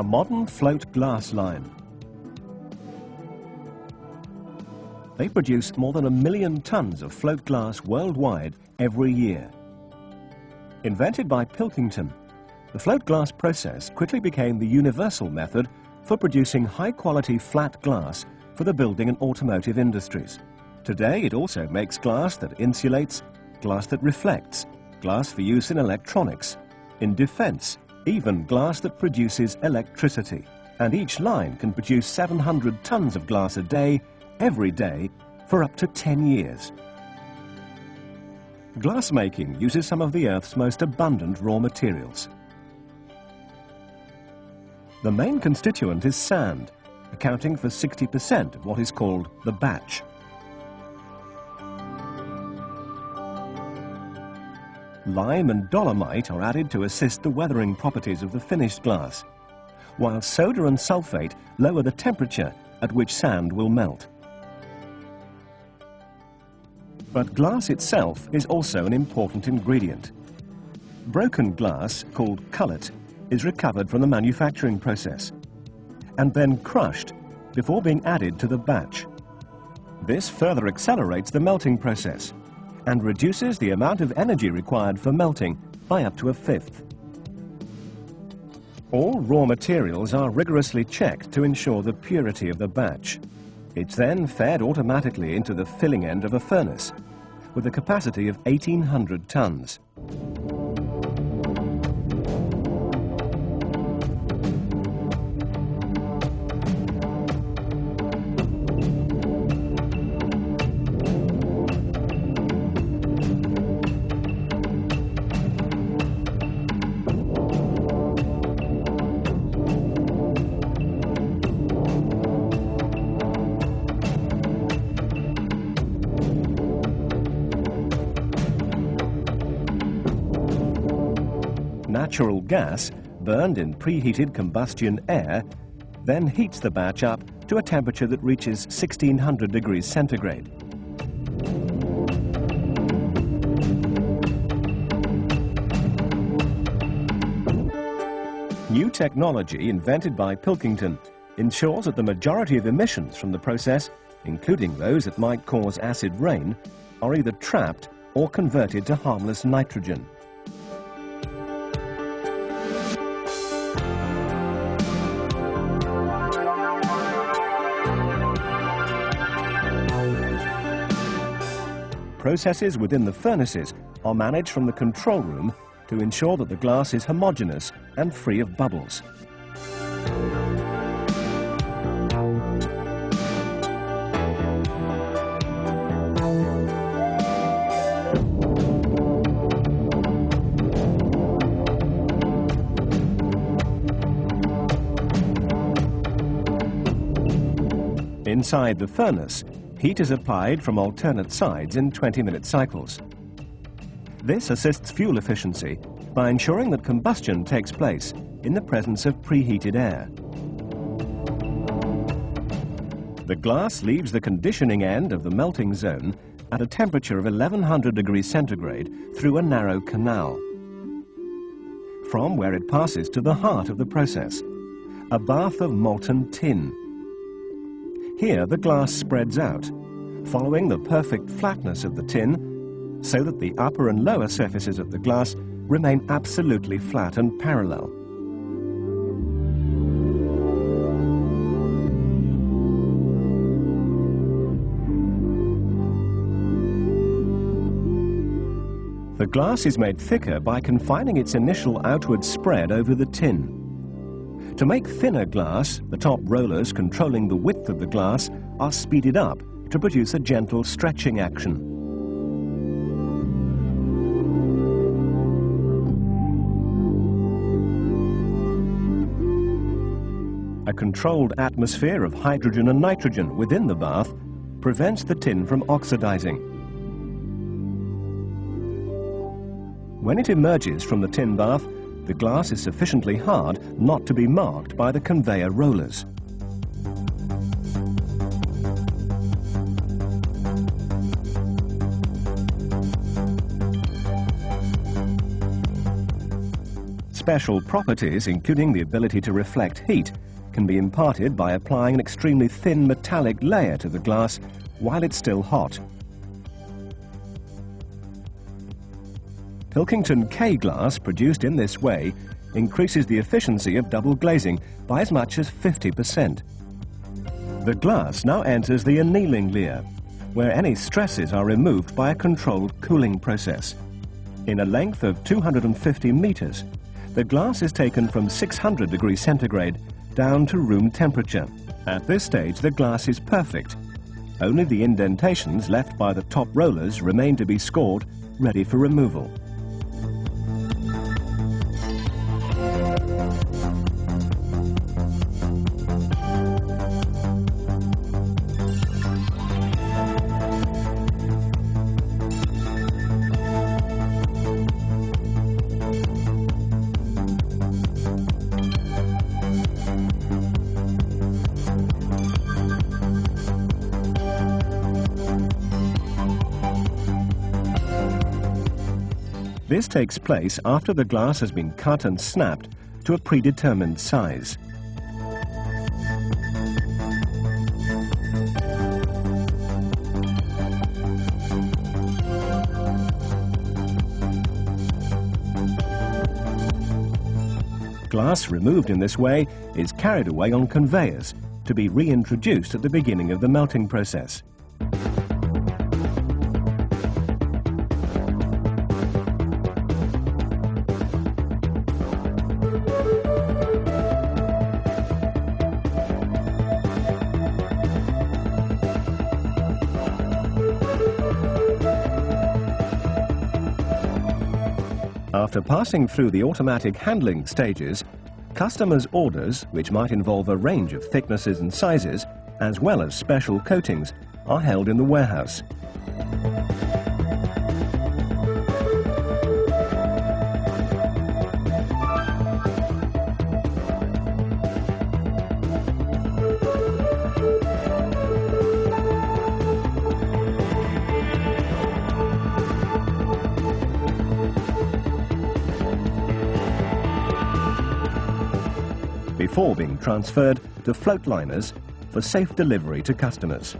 A modern float glass line. They produce more than 1 million tons of float glass worldwide every year. Invented by Pilkington, the float glass process quickly became the universal method for producing high-quality flat glass for the building and automotive industries. Today it also makes glass that insulates, glass that reflects, glass for use in electronics, in defense, even glass that produces electricity. And each line can produce 700 tons of glass a day, every day, for up to 10 years. Glassmaking uses some of the Earth's most abundant raw materials. The main constituent is sand, accounting for 60% of what is called the batch. Lime and dolomite are added to assist the weathering properties of the finished glass, while soda and sulfate lower the temperature at which sand will melt. But glass itself is also an important ingredient. Broken glass, called cullet, is recovered from the manufacturing process and then crushed before being added to the batch. This further accelerates the melting process and reduces the amount of energy required for melting by up to 1/5. All raw materials are rigorously checked to ensure the purity of the batch. It's then fed automatically into the filling end of a furnace with a capacity of 1,800 tons. Natural gas, burned in preheated combustion air, then heats the batch up to a temperature that reaches 1600 degrees centigrade. New technology invented by Pilkington ensures that the majority of emissions from the process, including those that might cause acid rain, are either trapped or converted to harmless nitrogen. Processes within the furnaces are managed from the control room to ensure that the glass is homogeneous and free of bubbles. Inside the furnace, heat is applied from alternate sides in 20-minute cycles. This assists fuel efficiency by ensuring that combustion takes place in the presence of preheated air. The glass leaves the conditioning end of the melting zone at a temperature of 1100 degrees centigrade through a narrow canal, from where it passes to the heart of the process, a bath of molten tin. Here the glass spreads out, following the perfect flatness of the tin, so that the upper and lower surfaces of the glass remain absolutely flat and parallel. The glass is made thicker by confining its initial outward spread over the tin. To make thinner glass, the top rollers controlling the width of the glass are speeded up to produce a gentle stretching action. A controlled atmosphere of hydrogen and nitrogen within the bath prevents the tin from oxidizing. When it emerges from the tin bath, the glass is sufficiently hard not to be marked by the conveyor rollers. special properties, including the ability to reflect heat, can be imparted by applying an extremely thin metallic layer to the glass while it's still hot. Pilkington K glass produced in this way increases the efficiency of double glazing by as much as 50%. The glass now enters the annealing layer, where any stresses are removed by a controlled cooling process. In a length of 250 meters, the glass is taken from 600 degrees centigrade down to room temperature. At this stage, the glass is perfect. Only the indentations left by the top rollers remain to be scored, ready for removal. This takes place after the glass has been cut and snapped to a predetermined size. Glass removed in this way is carried away on conveyors to be reintroduced at the beginning of the melting process. After passing through the automatic handling stages, customers' orders, which might involve a range of thicknesses and sizes, as well as special coatings, are held in the warehouse. Before being transferred to float liners for safe delivery to customers.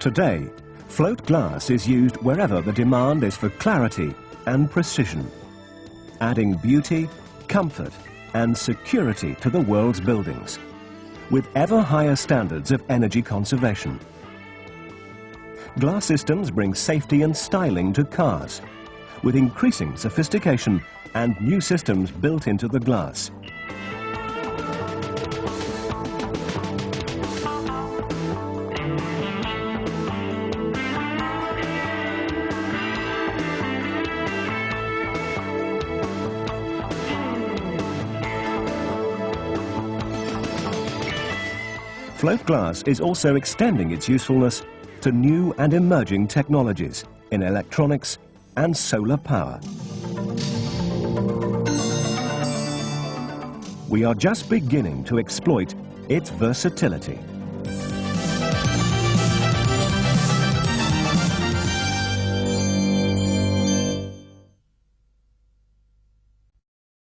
Today, float glass is used wherever the demand is for clarity and precision, adding beauty, comfort and security to the world's buildings, with ever higher standards of energy conservation. Glass systems bring safety and styling to cars, with increasing sophistication and new systems built into the glass. Float glass is also extending its usefulness to new and emerging technologies in electronics and solar power. We are just beginning to exploit its versatility.